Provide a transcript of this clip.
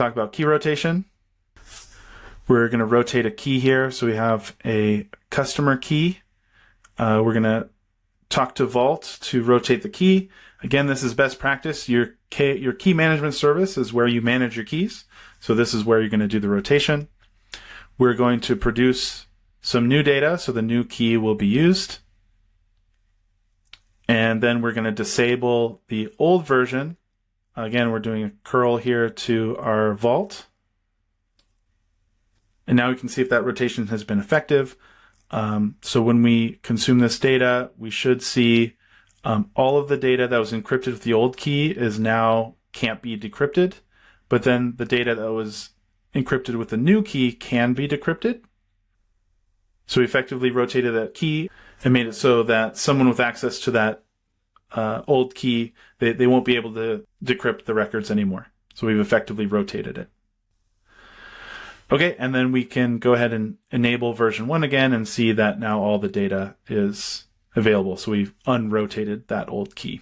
Talk about key rotation. We're going to rotate a key here. So we have a customer key. We're going to talk to Vault to rotate the key. Again, this is best practice. Your key management service is where you manage your keys. So this is where you're going to do the rotation. We're going to produce some new data, so the new key will be used. And then we're going to disable the old version. Again, we're doing a curl here to our Vault. And now we can see if that rotation has been effective. So when we consume this data, we should see all of the data that was encrypted with the old key is now can't be decrypted. But then the data that was encrypted with the new key can be decrypted. So we effectively rotated that key and made it so that someone with access to that old key, they won't be able to decrypt the records anymore. So we've effectively rotated it. Okay, and then we can go ahead and enable version 1 again and see that now all the data is available. So we've unrotated that old key.